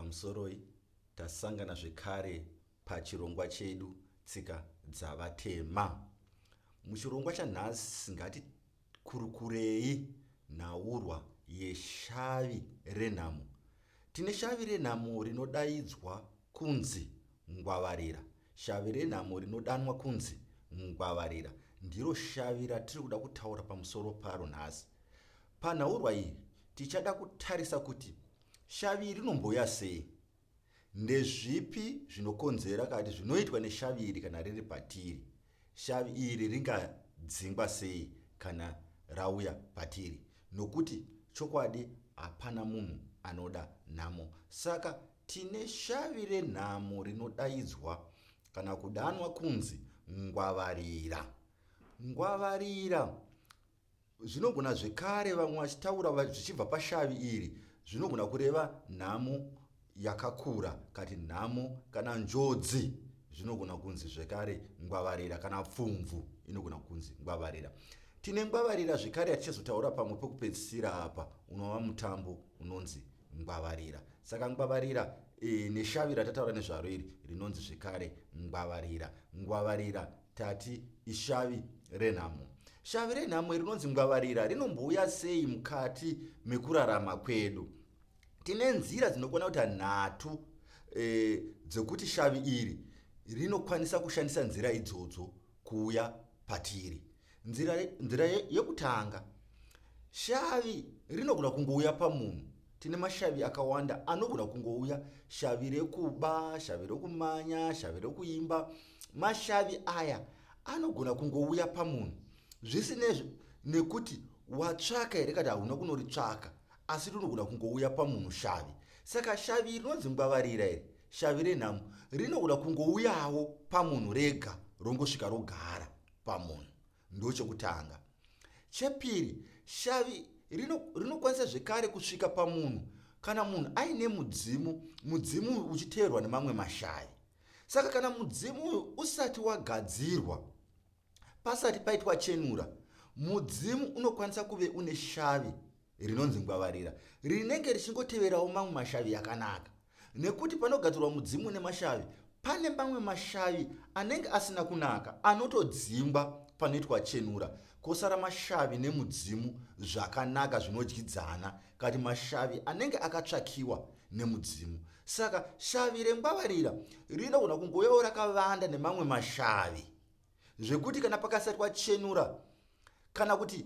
pamusoroi tasangana zvekare pachirongwa chedu tsika dzavatema. Muchirongwa chanhasi ngatikurukurei nhaurwa yeShavi Renhamo. Tine Shavi Renhamo rinodaidzwa kunzi Ngwavarira. Shavi Renhamo rinodanwa kunzi Ngwavarira ndiro shavi ratiri kuda kutaura pamusoro paro nhasi. Panhaurwa iyi tichada kutarisa kuti shavi rinombouya sei, ndezvipi zvinokonzera kati zvinoitwa neshavi iri kana riri patiri, shavi iri ringadzingwa sei kana rauya patiri, nokuti chokwadi hapana munhu anoda nhamo. Saka tine shavi renhamo rinodaidzwa kana kudanwa kunzi Ngwavarira. Ngwavarira zvinogona zvekare vamwe vachitaura zvichibva pashavi iri zvinogona kureva nhamo yakakura, kati nhamo kana njodzi zvinogona kunzi zvekare Ngwavarira, kana pfumvu inogona kunzi Ngwavarira. Tine Ngwavarira zvekare yatichazotaura pamwe pekupedzisira apa unova mutambo unonzi Ngwavarira. Saka Ngwavarira neshavi ratataura nezvaro iri rinonzi zvekare Ngwavarira. Ngwavarira tati ishavi renhamo. Shavi renhamo rinonzi Ngwavarira rinombouya sei mukati mekurarama kwedu? Tine nzira dzinokona kuita nhatu dzekuti shavi iri rinokwanisa kushandisa nzira idzodzo kuuya patiri. Nzira yekutanga, shavi rinogona kungouya pamunhu. Tine mashavi akawanda anogona kungouya, shavi rekuba, shavi rekumanya, shavi rekuimba. Mashavi aya anogona kungouya pamunhu zvisinei nekuti watsvaka here kana hauna kunoritsvaka, asi rinogona kungouya pamunhu shavi. Saka shavi rinonzi Ngwavarira iri, shavi renhamo, rinogona kungouyawo pamunhu rega rongosvika rogara pamunhu. Ndochekutanga. Chepiri, shavi rinokwanisa zvekare kusvika pamunhu kana munhu aine mudzimu uchiteerwa nemamwe mashavi. Saka kana mudzimu uyu usati wagadzirwa, pasati paitwa chenura, mudzimu unokwanisa kuve une shavi rinonzi Ngwavarira rinenge richingoteverawo mamwe mashavi akanaka. Nekuti panogadzirwa mudzimu nemashavi, pane mamwe mashavi anenge asina kunaka anotodzingwa panoitwa chenura, kosara mashavi nemudzimu zvakanaka zvinodyidzana, kati mashavi anenge akatsvakiwa nemudzimu. Saka shavi reNgwavarira rinogona kungoyawo rakavanda nemamwe mashavi zvekuti kana pakasatwa chenura, kana kuti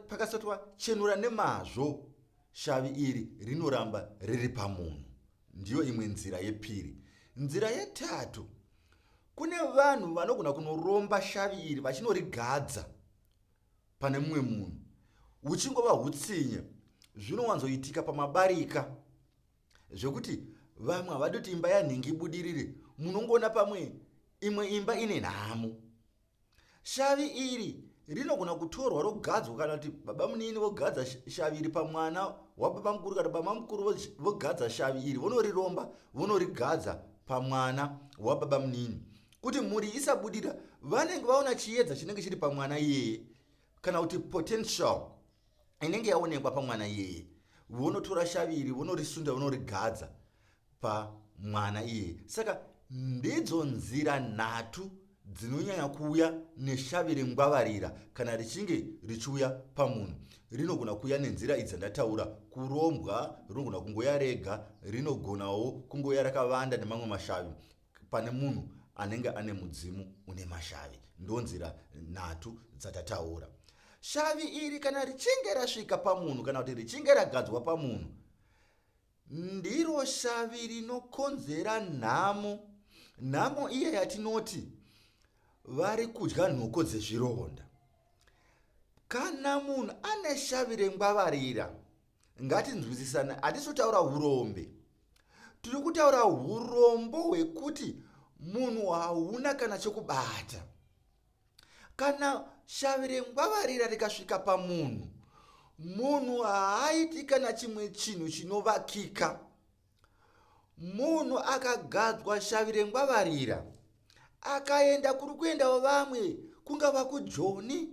pakasatwa chenura nemazvo, shavi iri rinoramba riri pamunhu. Ndiyo imwe nzira yepiri. Nzira yetatu, kune vanhu vanogona kunoromba shavi iri vachinorigadza pane mumwe munhu, uchingova hutsinye. Zvinowanzoitika pamabarika zvekuti vamwe havadi kuti imba yanhingi ibudirire, munongoona pamwe imwe imba ine nhamo. Shavi iri rinogona kutorwa rogadzwa, kana kuti baba munini vogadza shavi iri pamwana wababa mukuru, kana baba mukuru vogadza shavi iri, vonoriromba vonorigadza pamwana wababa munini, kuti mhuri isabudira. Vanenge vaona chiedza chinenge chiri pamwana iyeye, kana kuti potential inenge yaonekwa pamwana iyeye, vonotora shavi iri vonorisunda vonorigadza pamwana iyeye. Saka ndidzo nzira nhatu dzinonyanya kuuya neshavi reNgwavarira kana richinge richiuya pamunhu. Rinogona kuuya nenzira idzi dzandataura: kurombwa, rinogona kungoya rega, rinogonawo kungoya rakavanda nemamwe mashavi pane munhu anenge ane mudzimu une mashavi. Ndonzira nhatu dzatataura. Shavi iri kana richinge rasvika pamunhu, kana kuti richinge ragadzwa pamunhu, ndiro shavi rinokonzera nhamo. Nhamo iye yatinoti vari kudya nhoko dzezvironda. Kana munhu ane shavi reNgwavarira, ngatinzwisisane, hatisotaura urombe, tiri kutaura urombo hwekuti munhu hauna kana chokubata. Kana shavi reNgwavarira rikasvika pamunhu, munhu haaiti kana chimwe chinhu chinovakika. Munhu akagadzwa shavi reNgwavarira, akaenda kuri kuendawo vamwe, kungava kuJoni,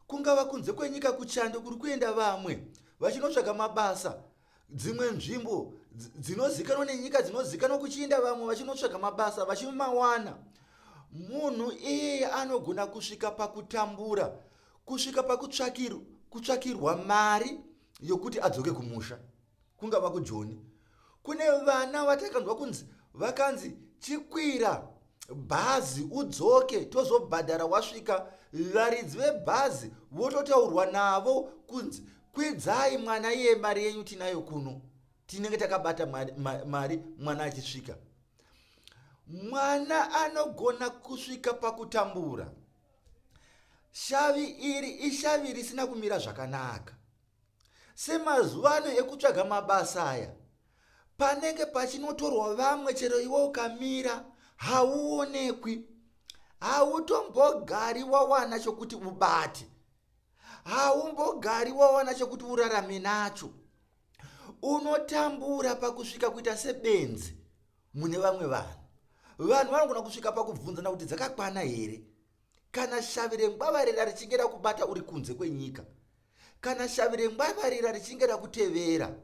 kungava kunze kwenyika kuchando kuri kuenda vamwe vachinotsvaga mabasa, dzimwe nzvimbo dzinozikanwa nenyika dzinozikanwa kuchienda vamwe vachinotsvaga mabasa vachimawana. Munhu iyeye anogona kusvika pakutambura, kusvika pakutsvakirwa mari yokuti adzoke kumusha, kungava kujoni. Kune vana vatakanzwa kunzi vakanzi chikwira bhazi udzoke tozobhadhara, wasvika varidzi vebhazi vototaurwa navo kunzi kwidzai mwana iye mari yenyu tinayo kuno, tinenge takabata mari mwana achisvika. Mwana anogona kusvika pakutambura. Shavi iri ishavi risina kumira zvakanaka. Semazuva ano ekutsvaga mabasa aya, panenge pachinotorwa vamwe, chero iwe ukamira hauonekwi, hautombogari wawana chokuti ubate, haumbogari wawana chokuti urarame nacho. Unotambura pakusvika kuita sebenzi mune vamwe vanhu. Vanhu vanogona kusvika pakubvunzana kuti dzakakwana here kana shavi rengwavarira richinge rakubata uri kunze kwenyika, kana shavi rengwavarira richinge rakutevera,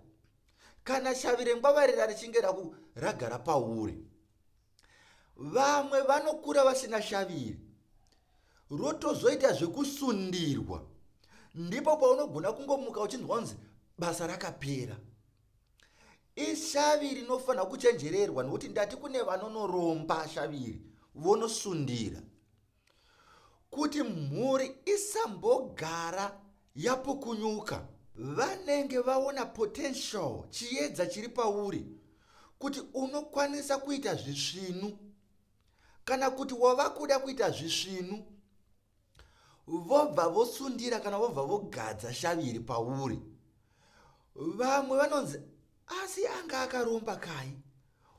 kana shavi rengwavarira richinge ragara pauri. Vamwe vanokura vasina shavi iri, rotozoita zvekusundirwa, ndipo paunogona kungomuka uchinzwa kunzi basa rakapera. Ishavi rinofanira kuchenjererwa, nokuti ndati kune vanonoromba shavi iri vonosundira, kuti mhuri isambogara yapukunyuka. Vanenge vaona potential, chiedza chiri pauri, kuti unokwanisa kuita zvisvinu, kana kuti wava kuda kuita zvisvinu, vobva vosundira kana vobva vogadza shavi iri pauri. Vamwe vanonzi asi anga akaromba kai,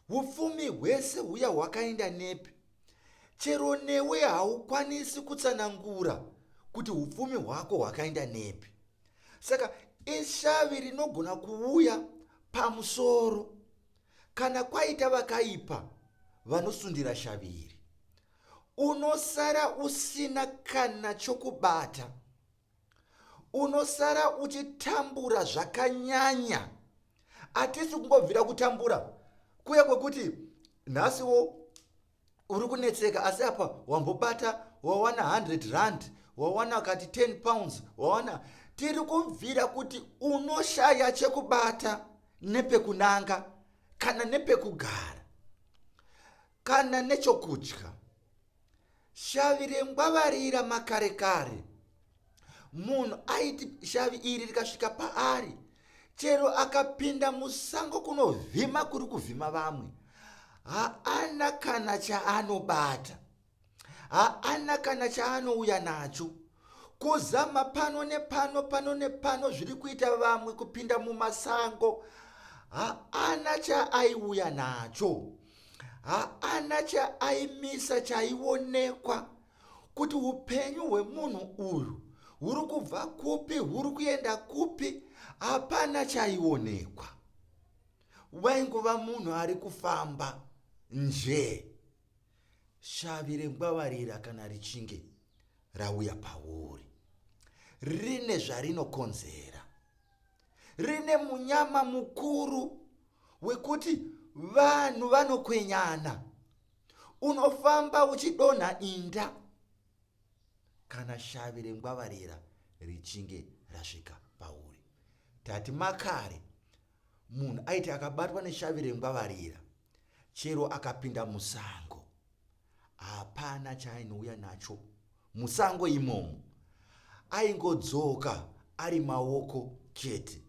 upfumi hwese huya hwakaenda nepi, chero newe haukwanisi kutsanangura kuti upfumi hwako hwakaenda nepi. Saka ishavi rinogona kuuya pamusoro kana kwaita vakaipa vanosundira shavi iri. Unosara usina kana chokubata, unosara uchitambura zvakanyanya. Hatisi kungobvira kutambura kuya kwekuti nhasiwo uri kunetseka, asi apa wambobata wawana 100 rand, wawana kati 10 pounds, wawana. Tiri kubvira kuti unoshaya chekubata nepekunanga, kana nepekugara, kana nechokudya. Shavi rengwavarira makare kare, munhu aiti shavi iri rikasvika paari, chero akapinda musango kunovhima kuri kuvhima vamwe, haana kana chaanobata, haana kana chaanouya nacho. Kuzama pano nepano zviri kuita vamwe kupinda mumasango, haana chaaiuya nacho, haana chaaimisa chaionekwa kuti upenyu hwemunhu uyu huri kubva kupi, huri kuenda kupi. Hapana chaionekwa. Waingova munhu ari kufamba nje. Shavi rengwavarira kana richinge rauya pauri, rine zvarinokonzera, rine munyama mukuru wekuti vanhu vanokwenyana. Unofamba uchidonha inda kana shavi rengwavarira richinge rasvika pauri. Tati makare munhu aiti akabatwa neshavi rengwavarira, chero akapinda musango, hapana chaainouya nacho musango imomo. Aingodzoka ari maoko chete,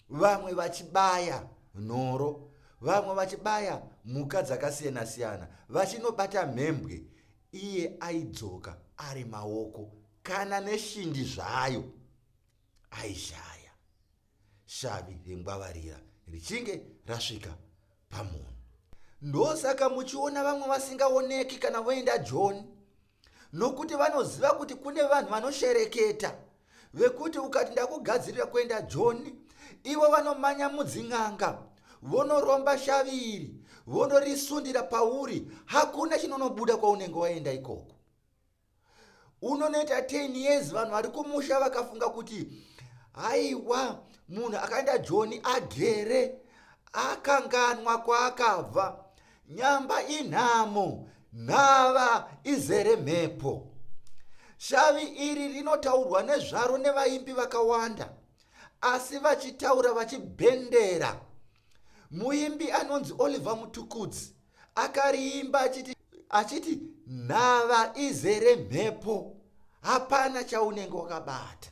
vamwe vachibaya nhoro, vamwe vachibaya mhuka dzakasiyana siyana, vachinobata mhembwe. Iye aidzoka ari maoko, kana neshindi zvayo aishaya. Shavi rengwavarira richinge rasvika pamunhu. Ndosaka muchiona vamwe vasingaoneki kana voenda joni, nokuti vanoziva kuti kune vanhu vanoshereketa, vekuti ukati ndakugadzirira kuenda joni, ivo vanomanya mudzin'anga, vonoromba shavi iri, vonorisundira pauri. Hakuna chinonobuda kwaunenge waenda ikoko. Unonoita 10 years vanhu vari kumusha vakafunga kuti haiwa munhu akaenda joni agere, akanganwa kwaakabva. Nyamba inhamo, nhava izere mhepo. Shavi iri rinotaurwa nezvaro nevaimbi vakawanda, asi vachitaura vachibhendera. Muimbi anonzi Oliver Mutukudzi akariimba achiti nhava izere mhepo, hapana chaunenge wakabata,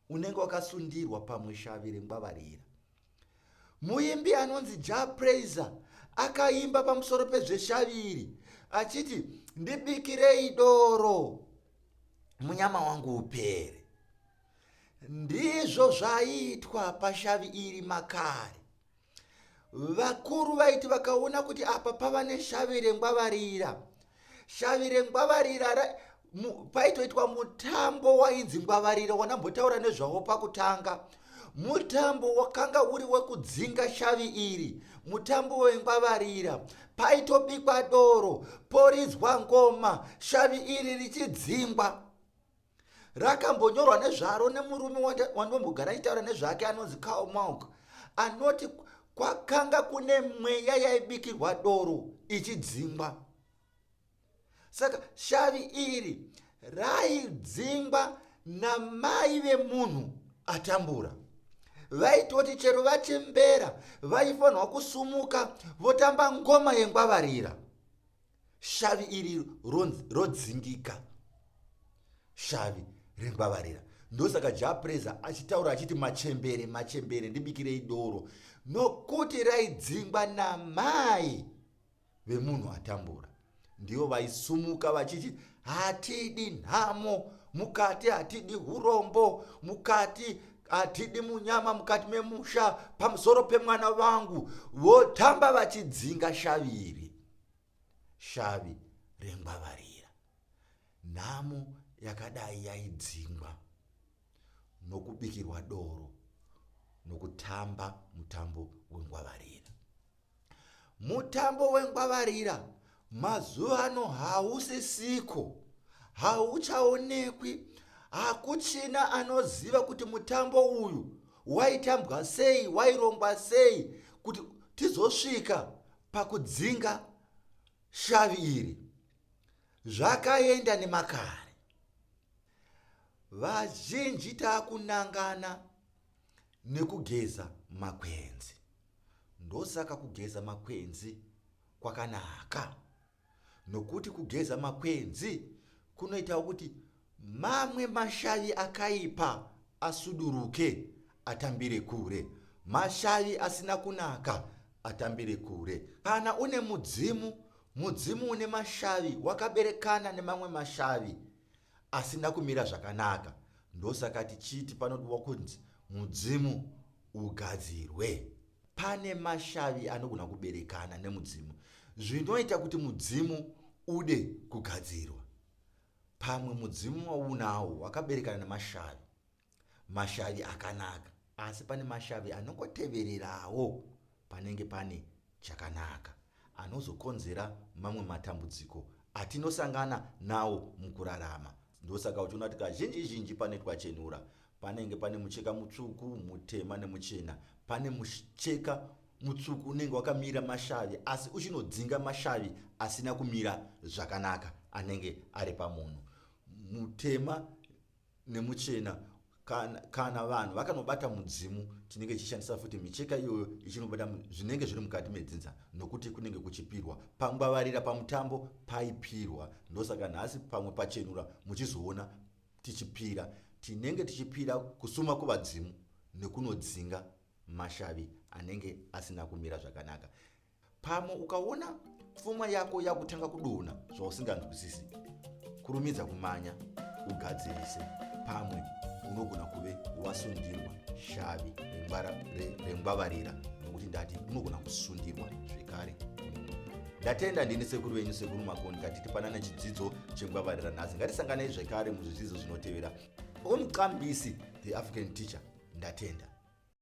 unenge wakasundirwa pamwe shavi rengwavarira. Muimbi anonzi Japraiser akaimba pamusoro pezveshavi iri achiti ndibikirei doro munyama wangu upere. Ndizvo zvaiitwa pashavi iri makare. Vakuru vaiti vakaona kuti apa pava neshavi rengwavarira. Shavi rengwavarira paitoitwa mutambo wainzi ngwavarira, wanambotaura nezvawo pakutanga. Mutambo wakanga uri wekudzinga shavi iri, mutambo wengwavarira. Paitobikwa doro, poridzwa ngoma, shavi iri richidzingwa. Rakambonyorwa nezvaro nemurume wandombogara achitaura nezvake anonzi Karl Marx, anoti kwakanga kune mweya yaibikirwa doro ichidzingwa. Saka shavi iri raidzingwa namai vemunhu atambura. Vaitoti chero vachembera vaifanirwa kusumuka votamba ngoma yengwavarira, shavi iri rodzingika. Shavi rengwavarira. Ndosaka Japraiser achitaura achiti machembere ndibikirei doro, nokuti raidzingwa namai vemunhu atambura. Ndivo vaisumuka vachiti hatidi nhamo, mukati hatidi urombo, mukati hatidi munyama, mukati memusha, pamusoro pemwana vangu. Votamba vachidzinga shavi iri, shavi rengwavarira. Nhamo yakadai yaidzingwa nokubikirwa doro, nokutamba mutambo wengwavarira. Mutambo wengwavarira mazuva ano hausisiko, hauchaonekwi. Hakuchina anoziva kuti mutambo uyu waitambwa sei, wairongwa sei kuti tizosvika pakudzinga shavi iri. Zvakaenda nemakare. Vazhinji taakunangana nekugeza makwenzi. Ndosaka kugeza makwenzi kwakanaka, nokuti kugeza makwenzi kunoita kuti mamwe mashavi akaipa asuduruke, atambire kure. Mashavi asina kunaka atambire kure. Kana une mudzimu une mashavi wakaberekana nemamwe mashavi asina kumira zvakanaka, ndosaka tichiti panodiwa kunzi mudzimu ugadzirwe. Pane mashavi anogona kuberekana nemudzimu, zvinoita kuti mudzimu ude kugadzirwa. Pamwe mudzimu waunawo wakaberekana nemashavi, mashavi akanaka, asi pane mashavi anongotevererawo panenge pane chakanaka, anozokonzera mamwe matambudziko atinosangana nawo mukurarama. Ndosaka uchiona kuti kazhinji panoitwa chenura, panenge pane mucheka mutsvuku, mutema nemuchena. Pane mucheka mutsvuku unenge wakamira mashavi, asi uchinodzinga mashavi asina kumira zvakanaka anenge ari pamunhu. Mutema nemuchena, kana vanhu vakanobata mudzimu, tinenge tichishandisa futi micheka iyoyo ichinobata zvinenge zviri mukati medzinza, nokuti kunenge kuchipirwa. Pangwavarira pamutambo paipirwa. Ndosaka nhasi pamwe pachenura muchizoona tichipira, tinenge tichipira kusuma kuvadzimu nekunodzinga mashavi anenge asina kumira zvakanaka. Pamwe ukaona pfuma yako yakutanga kudonha zvausinganzwisisi, kurumidza kumanya ugadzirise. Pamwe unogona kuve wasundirwa shavi rengwavarira, nokuti ndati unogona kusundirwa zvekare. Ndatenda ndini sekuru wenyu Sekuru Makoni, katiti panana chidzidzo chengwavarira nhasi. Ngatisanganei zvekare muzvidzidzo zvinotevera. Umuqambisi the African teacher. Ndatenda.